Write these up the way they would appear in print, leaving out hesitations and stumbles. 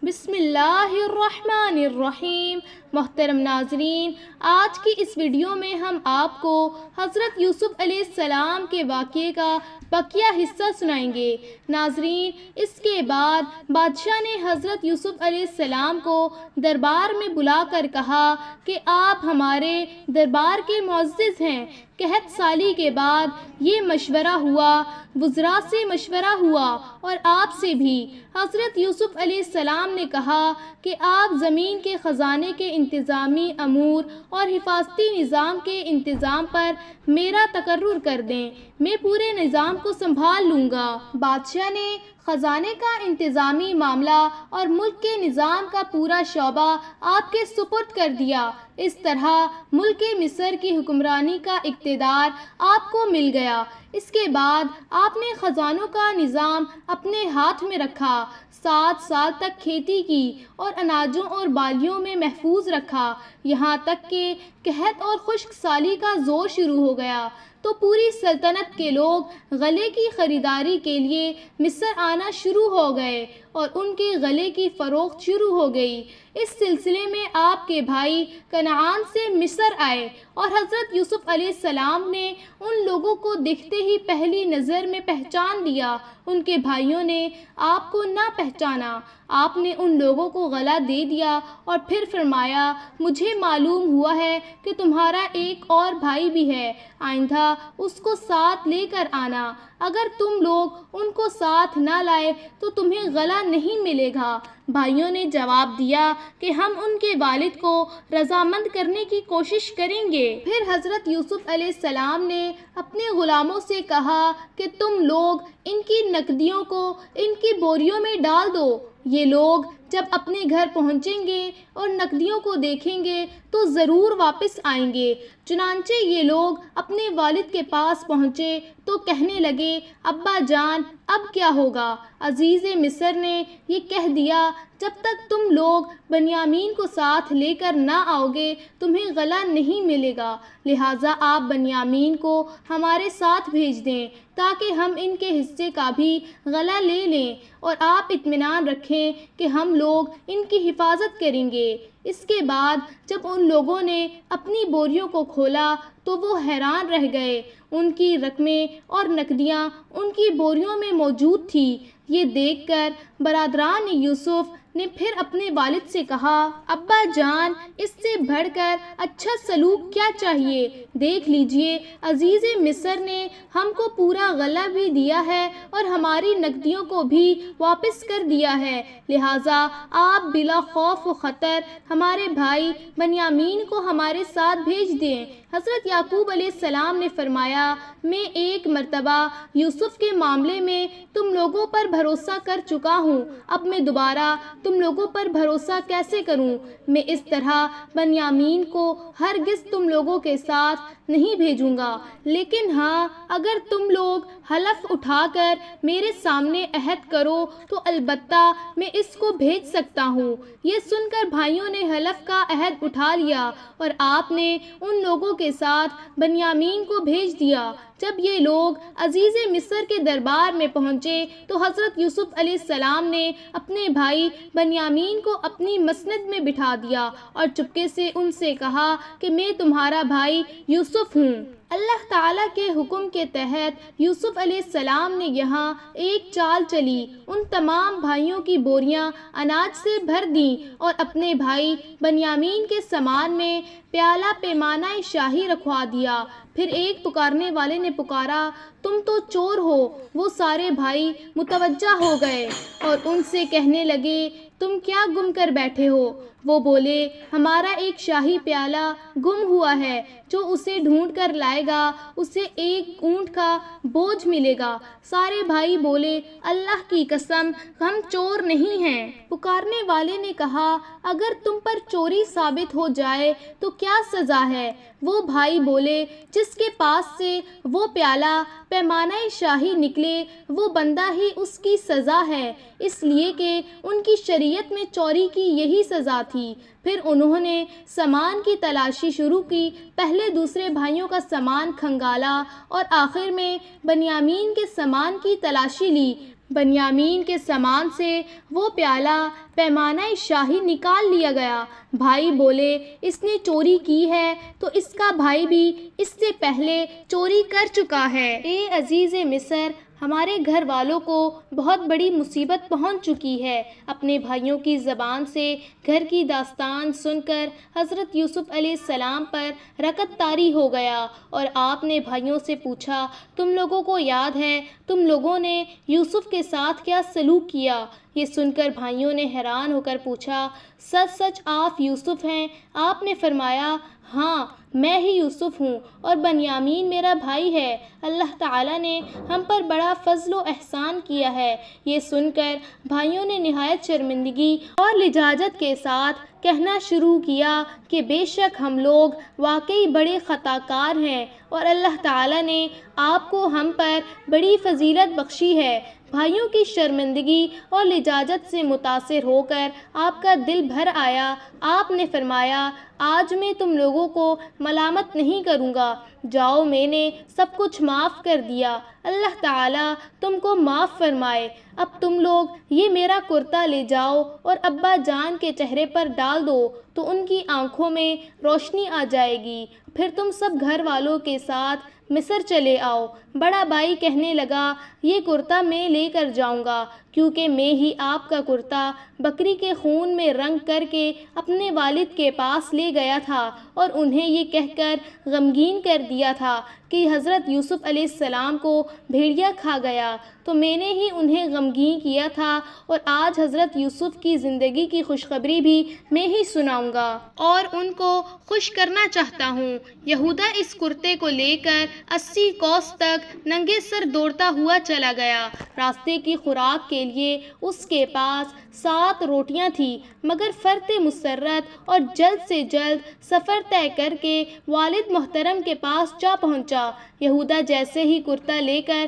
بسم اللہ الرحمن الرحیم۔ محترم ناظرین، آج کی اس ویڈیو میں ہم آپ کو حضرت یوسف علیہ السلام کے واقعے کا بقیہ حصہ سنائیں گے۔ ناظرین، اس کے بعد بادشاہ نے حضرت یوسف علیہ السلام کو دربار میں بلا کر کہا کہ آپ ہمارے دربار کے معزز ہیں۔ قحط سالی کے بعد یہ مشورہ ہوا، وزراء سے مشورہ ہوا اور آپ سے بھی۔ حضرت یوسف علیہ السلام نے کہا کہ آپ زمین کے خزانے کے انتظامی امور اور حفاظتی نظام کے انتظام پر میرا تقرر کر دیں، میں پورے نظام کو سنبھال لوں گا۔ بادشاہ نے خزانے کا انتظامی معاملہ اور ملک کے نظام کا پورا شعبہ آپ کے سپرد کر دیا۔ اس طرح ملک مصر کی حکمرانی کا اقتدار آپ کو مل گیا۔ اس کے بعد آپ نے خزانوں کا نظام اپنے ہاتھ میں رکھا، 7 سال تک کھیتی کی اور اناجوں اور بالیوں میں محفوظ رکھا، یہاں تک کہ قحط اور خشک سالی کا زور شروع ہو گیا تو پوری سلطنت کے لوگ غلے کی خریداری کے لیے مصر آنا شروع ہو گئے اور ان کے غلے کی فروخت شروع ہو گئی۔ اس سلسلے میں آپ کے بھائی کنعان سے مصر آئے اور حضرت یوسف علیہ السلام نے ان لوگوں کو دیکھتے ہی پہلی نظر میں پہچان لیا۔ ان کے بھائیوں نے آپ کو نہ پہچانا۔ آپ نے ان لوگوں کو غلہ دے دیا اور پھر فرمایا، مجھے معلوم ہوا ہے کہ تمہارا ایک اور بھائی بھی ہے، آئندہ اس کو ساتھ لے کر آنا۔ اگر تم لوگ ان کو ساتھ نہ لائے تو تمہیں غلہ نہیں ملے گا۔ بھائیوں نے جواب دیا کہ ہم ان کے والد کو رضامند کرنے کی کوشش کریں گے۔ پھر حضرت یوسف علیہ السلام نے اپنے غلاموں سے کہا کہ تم لوگ ان کی نقدیوں کو ان کی بوریوں میں ڈال دو۔ یہ لوگ جب اپنے گھر پہنچیں گے اور نقدیوں کو دیکھیں گے تو ضرور واپس آئیں گے۔ چنانچہ یہ لوگ اپنے والد کے پاس پہنچے تو کہنے لگے، ابا جان اب کیا ہوگا؟ عزیز مصر نے یہ کہہ دیا، جب تک تم لوگ بنیامین کو ساتھ لے کر نہ آؤ گے تمہیں غلہ نہیں ملے گا، لہٰذا آپ بنیامین کو ہمارے ساتھ بھیج دیں تاکہ ہم ان کے حصے کا بھی غلہ لے لیں، اور آپ اطمینان رکھیں کہ ہم لوگ ان کی حفاظت کریں گے۔ اس کے بعد جب ان لوگوں نے اپنی بوریوں کو کھولا تو وہ حیران رہ گئے، ان کی رقمیں اور نقدیاں ان کی بوریوں میں موجود تھیں۔ یہ دیکھ کر برادران یوسف نے پھر اپنے والد سے کہا، ابا جان اس سے بڑھ کر اچھا سلوک کیا چاہیے؟ دیکھ لیجئے، عزیز مصر نے ہم کو پورا غلہ بھی دیا ہے اور ہماری نقدیوں کو بھی واپس کر دیا ہے، لہٰذا آپ بلا خوف و خطر ہمارے بھائی بنیامین کو ہمارے ساتھ بھیج دیں۔ حضرت یعقوب علیہ السلام نے فرمایا، میں ایک مرتبہ یوسف کے معاملے میں تم لوگوں پر بھروسہ کر چکا ہوں، اب میں دوبارہ تم لوگوں پر بھروسہ کیسے کروں؟ میں اس طرح بنیامین کو ہرگز تم لوگوں کے ساتھ نہیں بھیجوں گا، لیکن ہاں اگر تم لوگ حلف اٹھا کر میرے سامنے عہد کرو تو البتہ میں اس کو بھیج سکتا ہوں۔ یہ سن کر بھائیوں نے حلف کا عہد اٹھا لیا اور آپ نے ان لوگوں کے ساتھ بنیامین کو بھیج دیا۔ جب یہ لوگ عزیز مصر کے دربار میں پہنچے تو حضرت یوسف علیہ السلام نے اپنے بھائی بنیامین کو اپنی مسند میں بٹھا دیا اور چپکے سے ان سے کہا کہ میں تمہارا بھائی یوسف ہوں۔ اللہ تعالیٰ کے حکم کے تحت یوسف علیہ السلام نے یہاں ایک چال چلی، ان تمام بھائیوں کی بوریاں اناج سے بھر دیں اور اپنے بھائی بنیامین کے سامان میں پیالہ پیمانہ شاہی رکھوا دیا۔ پھر ایک پکارنے والے نے پکارا، تم تو چور ہو۔ وہ سارے بھائی متوجہ ہو گئے اور ان سے کہنے لگے، تم کیا گم کر بیٹھے ہو؟ وہ بولے، ہمارا ایک شاہی پیالہ گم ہوا ہے، جو اسے ڈھونڈ کر لائے گا اسے ایک اونٹ کا بوجھ ملے گا۔ سارے بھائی بولے، اللہ کی قسم ہم چور نہیں ہیں۔ پکارنے والے نے کہا، اگر تم پر چوری ثابت ہو جائے تو کیا سزا ہے؟ وہ بھائی بولے، جس کے پاس سے وہ پیالہ پیمانہ شاہی نکلے وہ بندہ ہی اس کی سزا ہے، اس لیے کہ ان کی شریعت میں چوری کی یہی سزا تھی۔ پھر انہوں نے سامان کی تلاشی شروع کی، پہلے دوسرے بھائیوں کا سامان کھنگالا اور آخر میں بنیامین کے سامان کی تلاشی لی۔ بنیامین کے سامان سے وہ پیالہ پیمانہ شاہی نکال لیا گیا۔ بھائی بولے، اس نے چوری کی ہے تو اس کا بھائی بھی اس سے پہلے چوری کر چکا ہے۔ اے عزیز مصر، ہمارے گھر والوں کو بہت بڑی مصیبت پہنچ چکی ہے۔ اپنے بھائیوں کی زبان سے گھر کی داستان سن کر حضرت یوسف علیہ السلام پر رکت طاری ہو گیا اور آپ نے بھائیوں سے پوچھا، تم لوگوں کو یاد ہے تم لوگوں نے یوسف کے ساتھ کیا سلوک کیا؟ یہ سن کر بھائیوں نے حیران ہو کر پوچھا، سچ سچ آپ یوسف ہیں؟ آپ نے فرمایا، ہاں میں ہی یوسف ہوں اور بنیامین میرا بھائی ہے۔ اللہ تعالیٰ نے ہم پر بڑا فضل و احسان کیا ہے۔ یہ سن کر بھائیوں نے نہایت شرمندگی اور لجاجت کے ساتھ کہنا شروع کیا کہ بے شک ہم لوگ واقعی بڑے خطا کار ہیں اور اللہ تعالیٰ نے آپ کو ہم پر بڑی فضیلت بخشی ہے۔ بھائیوں کی شرمندگی اور لجاجت سے متاثر ہو کر آپ کا دل بھر آیا۔ آپ نے فرمایا، آج میں تم لوگوں کو ملامت نہیں کروں گا، جاؤ میں نے سب کچھ معاف کر دیا، اللہ تعالیٰ تم کو معاف فرمائے۔ اب تم لوگ یہ میرا کرتا لے جاؤ اور ابا جان کے چہرے پر ڈال دو تو ان کی آنکھوں میں روشنی آ جائے گی، پھر تم سب گھر والوں کے ساتھ مصر چلے آؤ۔ بڑا بھائی کہنے لگا، یہ کرتا میں لے کر جاؤں گا، کیونکہ میں ہی آپ کا کرتا بکری کے خون میں رنگ کر کے اپنے والد کے پاس لے گیا تھا اور انہیں یہ کہہ کر غمگین کر دیا تھا کہ حضرت یوسف علیہ السلام کو بھیڑیا کھا گیا، تو میں نے ہی انہیں غمگین کیا تھا اور آج حضرت یوسف کی زندگی کی خوشخبری بھی میں ہی سناؤں گا اور ان کو خوش کرنا چاہتا ہوں۔ یہودا اس کرتے کو لے کر 80 کوس تک ننگے سر دوڑتا ہوا چلا گیا۔ راستے کی خوراک کے لیے اس کے پاس 7 روٹیاں تھیں، مگر فرط مسرت اور جلد سے جلد سفر طے کر کے والد محترم کے پاس جا پہنچا۔ یہودا جیسے ہی کرتا لے کر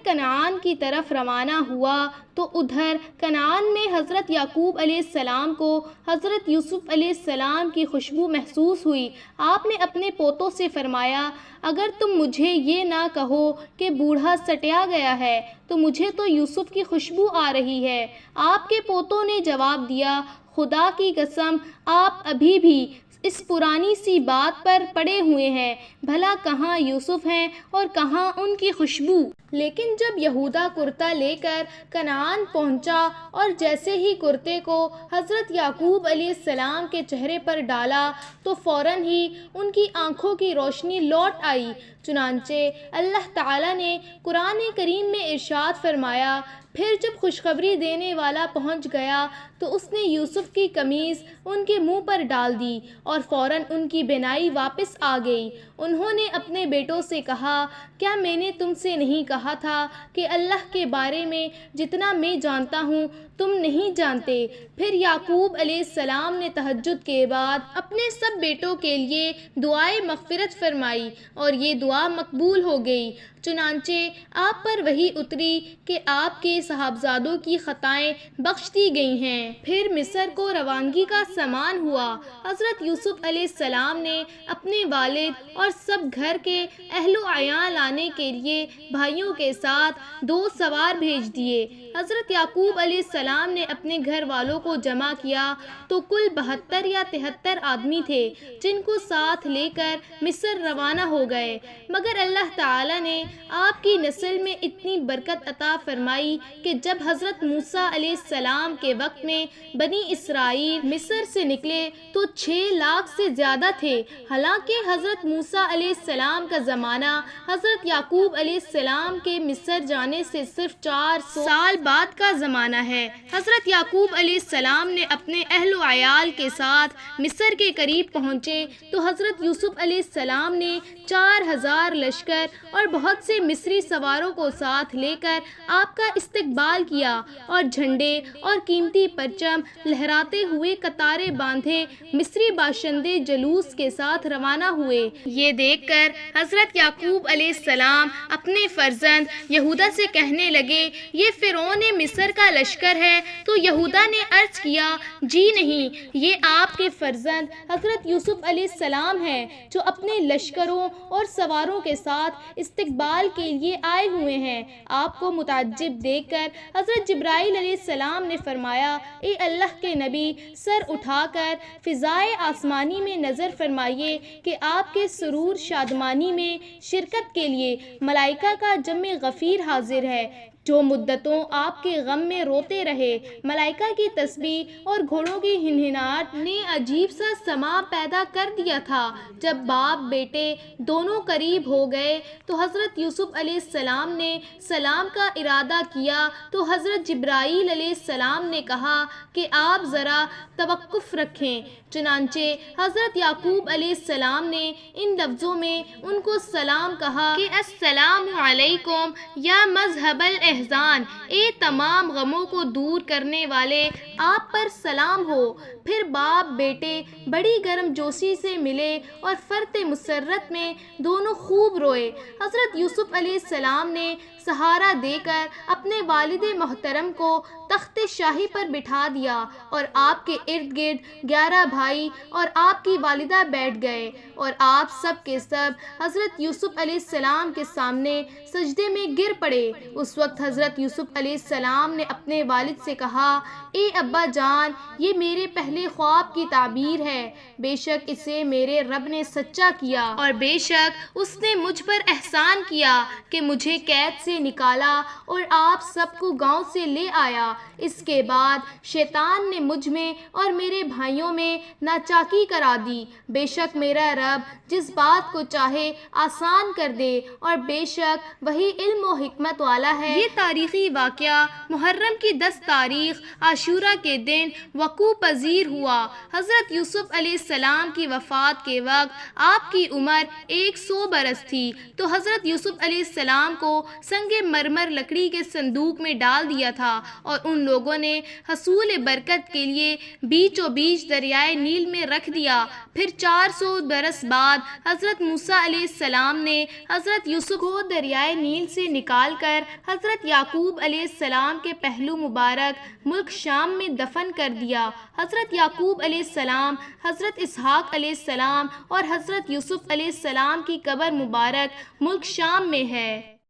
کنعان کی طرف روانہ ہوا تو ادھر کنعان میں حضرت یعقوب علیہ السلام کو حضرت یوسف علیہ السلام کی خوشبو محسوس ہوئی۔ آپ نے اپنے پوتوں سے فرمایا، اگر تم مجھے یہ نہ کہو کہ بوڑھا سٹیا گیا ہے تو مجھے تو یوسف کی خوشبو آ رہی ہے۔ آپ کے پوتوں نے جواب دیا، خدا کی قسم آپ ابھی بھی اس پرانی سی بات پر پڑے ہوئے ہیں، بھلا کہاں یوسف ہیں اور کہاں ان کی خوشبو؟ لیکن جب یہودا کرتا لے کر کنعان پہنچا اور جیسے ہی کرتے کو حضرت یعقوب علیہ السلام کے چہرے پر ڈالا تو فوراً ہی ان کی آنکھوں کی روشنی لوٹ آئی۔ چنانچہ اللہ تعالیٰ نے قرآن کریم میں ارشاد فرمایا، پھر جب خوشخبری دینے والا پہنچ گیا تو اس نے یوسف کی قمیض ان کے منہ پر ڈال دی اور فوراً ان کی بینائی واپس آ گئی۔ انہوں نے اپنے بیٹوں سے کہا، کیا میں نے تم سے نہیں کہا تھا کہ اللہ کے بارے میں جتنا میں جانتا ہوں تم نہیں جانتے؟ پھر یعقوب علیہ السلام نے تہجد کے بعد اپنے سب بیٹوں کے لیے دعائے مغفرت فرمائی اور یہ دعا مقبول ہو گئی۔ چنانچہ آپ پر وحی اتری کہ آپ کے صاحبزادوں کی خطائیں بخش دی گئی ہیں۔ پھر مصر کو روانگی کا سامان ہوا۔ حضرت یوسف علیہ السلام نے اپنے والد اور سب گھر کے اہل و عیال لانے کے لیے بھائیوں کے ساتھ 2 سوار بھیج دیے۔ حضرت یعقوب علیہ السلام نے اپنے گھر والوں کو جمع کیا تو کل 72 یا 73 آدمی تھے، جن کو ساتھ لے کر مصر روانہ ہو گئے۔ مگر اللہ تعالیٰ نے آپ کی نسل میں اتنی برکت عطا فرمائی کہ جب حضرت موسیٰ علیہ السلام کے وقت میں بنی اسرائیل مصر سے نکلے تو 6 لاکھ سے زیادہ تھے، حالانکہ حضرت موسیٰ علیہ السلام کا زمانہ حضرت یعقوب علیہ السلام کے مصر جانے سے صرف 400 سال بعد کا زمانہ ہے۔ حضرت یعقوب علیہ السلام نے اپنے اہل و عیال کے ساتھ مصر کے قریب پہنچے تو حضرت یوسف علیہ السلام نے 4000 لشکر اور بہت سے مصری سواروں کو ساتھ لے کر آپ کا استقبال کیا اور جھنڈے اور قیمتی پرچم لہراتے ہوئے قطاریں باندھے مصری باشندے جلوس کے ساتھ روانہ ہوئے۔ یہ دیکھ کر حضرت یعقوب علیہ السلام اپنے فرزند یہودا سے کہنے لگے، یہ فرعون مصر کا لشکر ہے ہے؟ تو یہودا نے عرض کیا جی نہیں، یہ آپ کے فرزند حضرت یوسف علیہ السلام ہیں جو اپنے لشکروں اور سواروں کے ساتھ استقبال کے لیے آئے ہوئے ہیں۔ آپ کو متعجب دیکھ کر حضرت جبرائیل علیہ السلام نے فرمایا اے اللہ کے نبی، سر اٹھا کر فضائے آسمانی میں نظر فرمائیے کہ آپ کے سرور شادمانی میں شرکت کے لیے ملائکہ کا جمع غفیر حاضر ہے جو مدتوں آپ کے غم میں روتے رہے۔ ملائکہ کی تسبیح اور گھوڑوں کی ہنہناہٹ نے عجیب سا سماع پیدا کر دیا تھا۔ جب باپ بیٹے دونوں قریب ہو گئے تو حضرت یوسف علیہ السلام نے سلام کا ارادہ کیا تو حضرت جبرائیل علیہ السلام نے کہا کہ آپ ذرا توقف رکھیں۔ چنانچہ حضرت یعقوب علیہ السلام نے ان لفظوں میں ان کو سلام کہا کہ السلام علیکم یا مذہب الاحزان، اے تمام غموں کو دور کرنے والے، آپ پر سلام ہو۔ پھر باپ بیٹے بڑی گرم جوشی سے ملے اور فرط مسرت میں دونوں خوب روئے۔ حضرت یوسف علیہ السلام نے سہارا دے کر اپنے والد محترم کو تخت شاہی پر بٹھا دیا اور آپ کے ارد گرد 11 بھائی اور آپ کی والدہ بیٹھ گئے اور آپ سب کے سب حضرت یوسف علیہ السلام کے سامنے سجدے میں گر پڑے۔ اس وقت حضرت یوسف علیہ السلام نے اپنے والد سے کہا اے ابا جان، یہ میرے پہلے خواب کی تعبیر ہے، بے شک اسے میرے رب نے سچا کیا اور بے شک اس نے مجھ پر احسان کیا کہ مجھے قید سے نکالا اور آپ سب کو گاؤں سے لے آیا۔ اس کے بعد شیطان نے مجھ میں اور میرے بھائیوں میں ناچاکی کرا دی۔ بے شک میرا رب جس بات کو چاہے آسان کر دے اور بے شک وہی علم و حکمت والا ہے۔ یہ تاریخی واقعہ محرم کی 10 تاریخ عاشورہ کے دن وقوع پذیر ہوا۔ حضرت یوسف علیہ السلام کی وفات کے وقت آپ کی عمر 100 برس تھی تو حضرت یوسف علیہ السلام کو سنگ مرمر لکڑی کے صندوق میں ڈال دیا تھا اور ان لوگوں نے حصول برکت کے لیے بیچوں بیچ دریائے نیل میں رکھ دیا۔ پھر 400 برس بعد حضرت موسیٰ علیہ السلام نے حضرت یوسف کو دریائے نیل سے نکال کر حضرت یعقوب علیہ السلام کے پہلو مبارک ملک شام میں دفن کر دیا۔ حضرت یعقوب علیہ السلام، حضرت اسحاق علیہ السلام اور حضرت یوسف علیہ السلام کی قبر مبارک ملک شام میں ہے۔